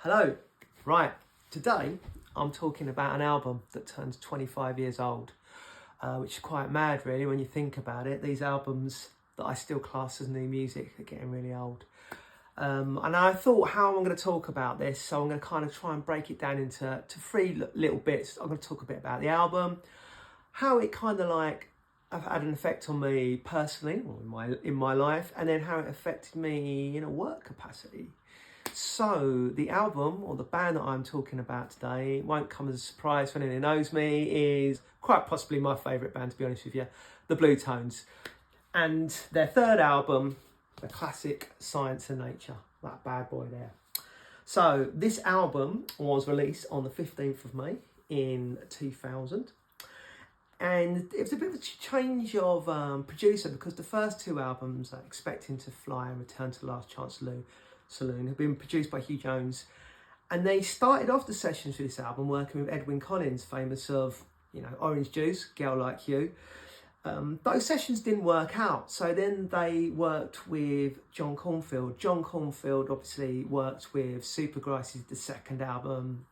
Hello. Right, today I'm talking about an album that turns 25 years old, which is quite mad really when you think about it. These albums that I still class as new music are getting really old. And I thought how I'm going to talk about this, so I'm going to kind of try and break it down into three little bits. I'm going to talk a bit about the album, how it kind of like had an effect on me personally or in my life, and then how it affected me in a work capacity. So the album, or the band that I'm talking about today, won't come as a surprise for anyone who knows me, is quite possibly my favourite band, to be honest with you, the Bluetones. And their third album, the classic Science and Nature, that bad boy there. So this album was released on the 15th of May in 2000. And it was a bit of a change of producer, because the first two albums, Expecting to Fly and Return to Last Chance Saloon, have been produced by Hugh Jones, and they started off the sessions for this album working with Edwyn Collins, famous of, Orange Juice, Girl Like You. Those sessions didn't work out, so then they worked with John Cornfield. John Cornfield obviously worked with Supergrass's the second album,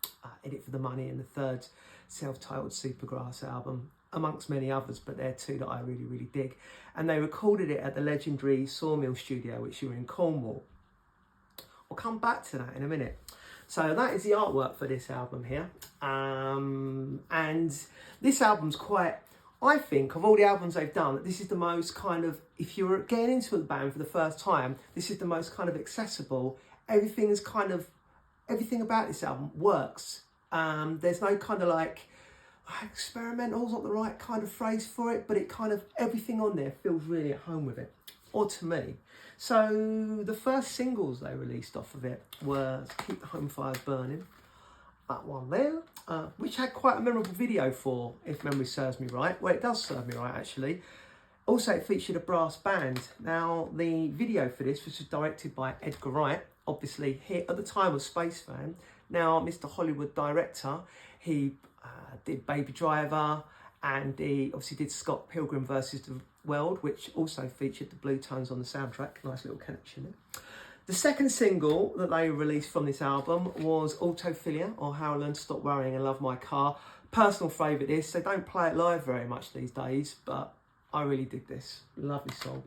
In It for the Money, and the third self-titled Supergrass album, amongst many others, but they're two that I really, really dig. And they recorded it at the legendary Sawmill studio, which are in Cornwall. I'll come back to that in a minute. So that is the artwork for this album here. And this album's quite, I think, of all the albums they've done, this is the most kind of, if you're getting into the band for the first time, this is the most kind of accessible. Everything about this album works. There's no kind of like, experimental's not the right kind of phrase for it, but it kind of, everything on there feels really at home with it, or to me. So the first singles they released off of it were Keep the Home Fires Burning, that one there, which had quite a memorable video for, if memory serves me right. Well, it does serve me right, actually. Also, it featured a brass band. Now, the video for this was directed by Edgar Wright, obviously hit at the time of Space Fan. Now, Mr. Hollywood director, he did Baby Driver, and he obviously did Scott Pilgrim vs. the World, which also featured the Bluetones on the soundtrack. Nice little connection there. The second single that they released from this album was Autophilia, or How I Learned to Stop Worrying and Love My Car. Personal favourite this. They don't play it live very much these days, but I really dig this. Lovely song.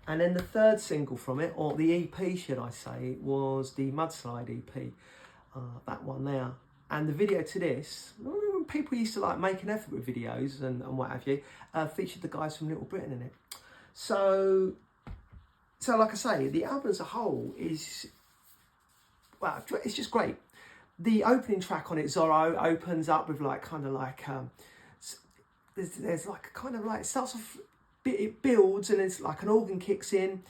And then the third single from it, or the EP should I say, was the Mudslide EP. That one there. And the video to this, people used to like make an effort with videos and what have you, featured the guys from Little Britain in it. So like I say, the album as a whole is, wow, it's just great. The opening track on it, Zorro, opens up with like kind of like, there's like a kind of like, it starts off, it builds and it's like an organ kicks in.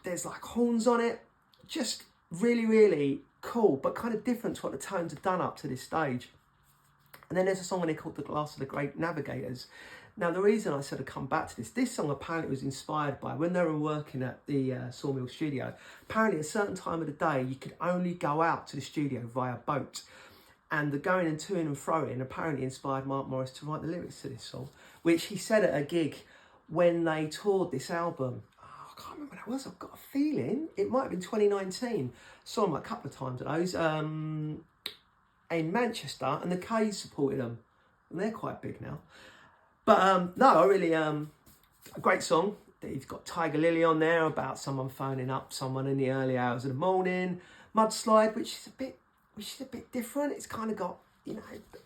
There's like horns on it, just really, really cool, but kind of different to what the Tones have done up to this stage. And then there's a song on it called The Glass of the Great Navigators. Now, the reason I sort of come back to this song apparently was inspired by when they were working at the Sawmill studio. Apparently, at a certain time of the day, you could only go out to the studio via boat. And the going and to and fro-in apparently inspired Mark Morris to write the lyrics to this song, which he said at a gig when they toured this album. I can't remember when it was. I've got a feeling it might have been 2019. Saw them a couple of times at those in Manchester, and the K's supported them, and they're quite big now. But no, I really a great song. He's got Tiger Lily on there about someone phoning up someone in the early hours of the morning. Mudslide, which is a bit different. It's kind of got,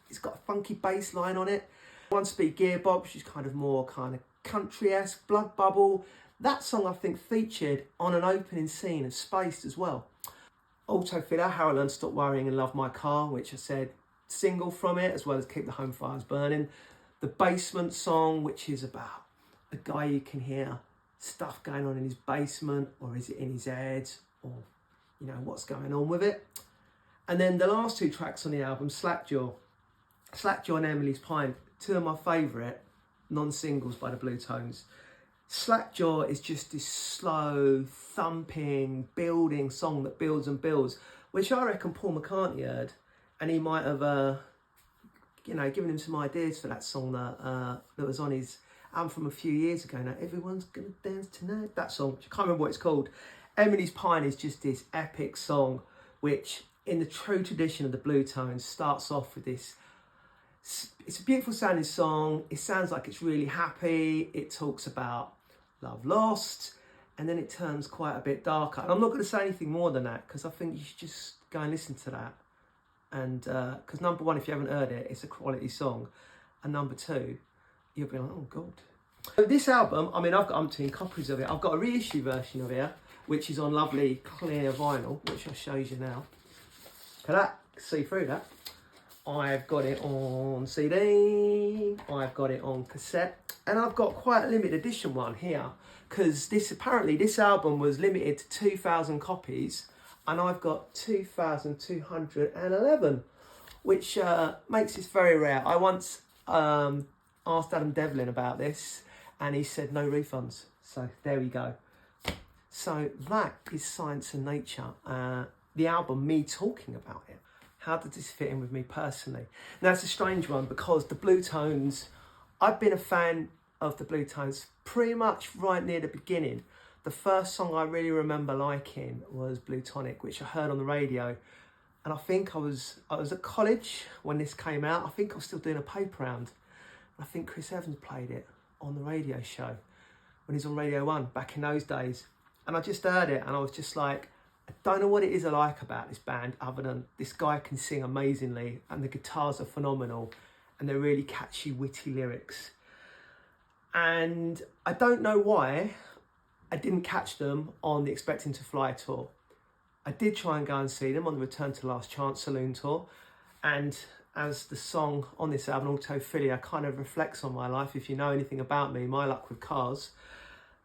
it's got a funky bass line on it. One Speed Gearbox, which is kind of more kind of country-esque. Blood Bubble. That song, I think, featured on an opening scene of Spaced as well. Autophilia, How I Learned to Stop Worrying and Love My Car, which I said, single from it, as well as Keep the Home Fires Burning. The Basement song, which is about a guy you can hear stuff going on in his basement, or is it in his head, or, what's going on with it. And then the last two tracks on the album, Slackjaw and Emily's Pine, two of my favourite non-singles by the Bluetones. Slackjaw is just this slow, thumping, building song that builds and builds, which I reckon Paul McCartney heard, and he might have, given him some ideas for that song that was on his album from a few years ago. Now, Everyone's Gonna Dance Tonight, that song, which I can't remember what it's called. Emily's Pine is just this epic song, which in the true tradition of the Bluetones, starts off with this. It's a beautiful sounding song. It sounds like it's really happy. It talks about love lost, and then it turns quite a bit darker. And I'm not going to say anything more than that because I think you should just go and listen to that. And because number one, if you haven't heard it, it's a quality song, and number two, you'll be like, oh God. So this album, I mean, I've got umpteen copies of it. I've got a reissue version of it, which is on lovely clear vinyl, which I'll show you now. Look at that, see through that. I've got it on CD, I've got it on cassette, and I've got quite a limited edition one here, because apparently this album was limited to 2,000 copies, and I've got 2,211, which makes this very rare. I once asked Adam Devlin about this, and he said no refunds. So there we go. So that is Science and Nature, the album, me talking about it. How did this fit in with me personally? Now, it's a strange one because the Bluetones, I've been a fan of the Bluetones pretty much right near the beginning. The first song I really remember liking was Blue Tonic, which I heard on the radio. And I think I was at college when this came out. I think I was still doing a paper round. I think Chris Evans played it on the radio show when he was on Radio 1 back in those days. And I just heard it and I was just like, I don't know what it is I like about this band other than this guy can sing amazingly and the guitars are phenomenal and they're really catchy, witty lyrics. And I don't know why I didn't catch them on the Expecting to Fly tour. I did try and go and see them on the Return to Last Chance Saloon tour, and as the song on this album, Autophilia, kind of reflects on my life. If you know anything about me, my luck with cars,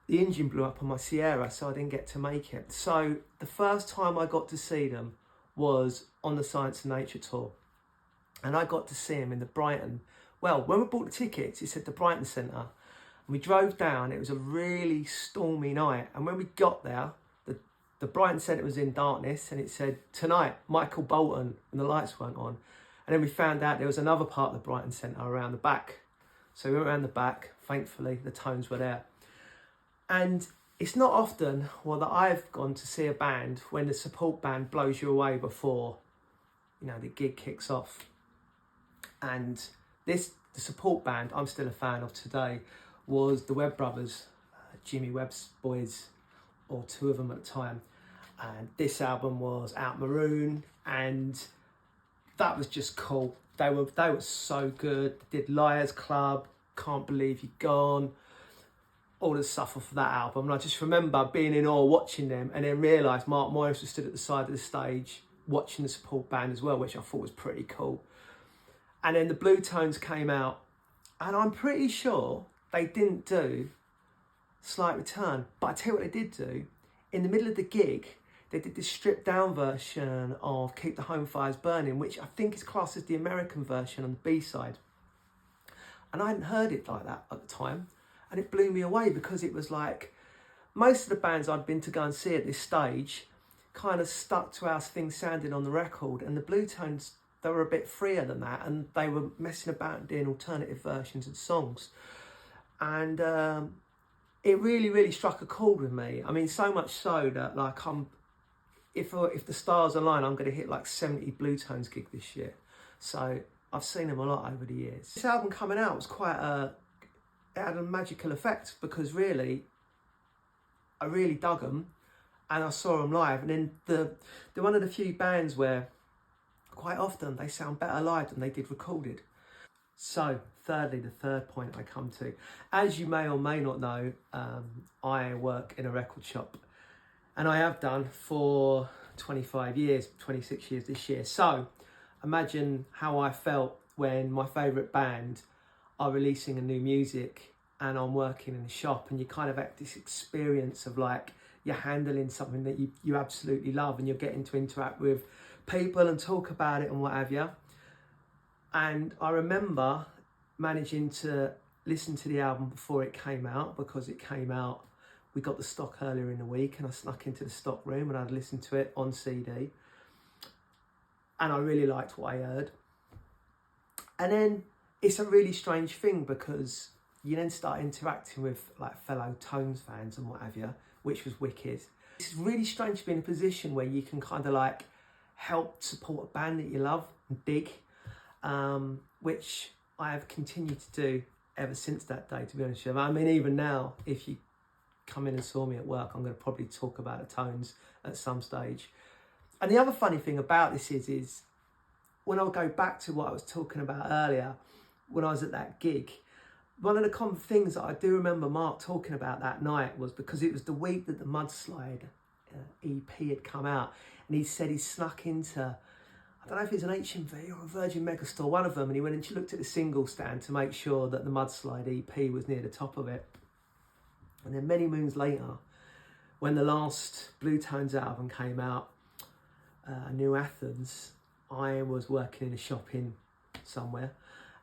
the engine blew up on my Sierra, so I didn't get to make it. So the first time I got to see them was on the Science and Nature tour. And I got to see them in the Brighton. Well, when we bought the tickets, it said the Brighton Centre. And we drove down, it was a really stormy night. And when we got there, the Brighton Centre was in darkness and it said, tonight, Michael Bolton, and the lights weren't on. And then we found out there was another part of the Brighton Centre around the back. So we went around the back, thankfully the Tones were there. And it's not often that I've gone to see a band when the support band blows you away before, the gig kicks off. And the support band I'm still a fan of today was the Webb Brothers, Jimmy Webb's boys, or two of them at the time. And this album was Out Maroon, and that was just cool. They were so good. They did Liars Club, Can't Believe You're Gone, all the stuff off of that album. And I just remember being in awe watching them, and then realised Mark Morris was stood at the side of the stage watching the support band as well, which I thought was pretty cool. And then the Bluetones came out, and I'm pretty sure they didn't do Slight Return, but I tell you what they did do. In the middle of the gig, they did this stripped down version of Keep the Home Fires Burning, which I think is classed as the American version on the B-side. And I hadn't heard it like that at the time. And it blew me away because it was like, most of the bands I'd been to go and see at this stage kind of stuck to how things sounded on the record. And the Bluetones, they were a bit freer than that. And they were messing about and doing alternative versions of songs. And it really, really struck a chord with me. I mean, so much so that if the stars align, I'm going to hit like 70 Bluetones gigs this year. So I've seen them a lot over the years. This album coming out was it had a magical effect because really, I really dug them and I saw them live. And then they're one of the few bands where quite often they sound better live than they did recorded. So thirdly, the third point I come to, as you may or may not know, I work in a record shop and I have done for 25 years, 26 years this year. So imagine how I felt when my favourite band are releasing a new music and I'm working in a shop, and you kind of have this experience of like you're handling something that you absolutely love and you're getting to interact with people and talk about it and what have you. And I remember managing to listen to the album before it came out, because it came out, we got the stock earlier in the week and I snuck into the stock room and I'd listened to it on CD. And I really liked what I heard. And then it's a really strange thing because you then start interacting with like fellow Tones fans and what have you, which was wicked. It's really strange to be in a position where you can kind of like help support a band that you love and dig, which I have continued to do ever since that day, to be honest with you. I mean, even now, if you come in and saw me at work, I'm going to probably talk about the Tones at some stage. And the other funny thing about this is when I go back to what I was talking about earlier, when I was at that gig, one of the common things that I do remember Mark talking about that night was because it was the week that the Mudslide EP had come out, and he said he snuck into, I don't know if it was an HMV or a Virgin Megastore, one of them, and he went and looked at the single stand to make sure that the Mudslide EP was near the top of it. And then many moons later, when the last Bluetones album came out, New Athens, I was working in a shop in somewhere,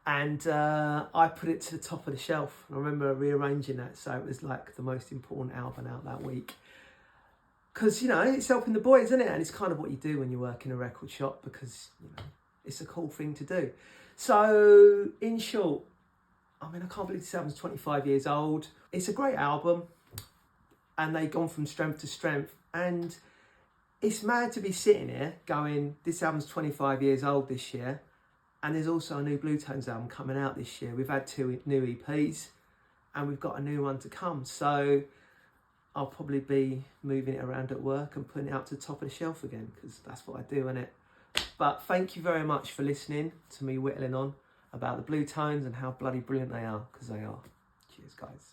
and I put it to the top of the shelf. I remember rearranging that so it was like the most important album out that week. Because, you know, it's helping the boys, isn't it? And it's kind of what you do when you work in a record shop, because, you know, it's a cool thing to do. So, in short, I mean, I can't believe this album's 25 years old. It's a great album, and they've gone from strength to strength. And it's mad to be sitting here going, this album's 25 years old this year, and there's also a new Bluetones album coming out this year. We've had 2 new EPs, and we've got a new one to come. So I'll probably be moving it around at work and putting it up to the top of the shelf again, because that's what I do, innit? But thank you very much for listening to me whittling on about the Bluetones and how bloody brilliant they are, because they are. Cheers, guys.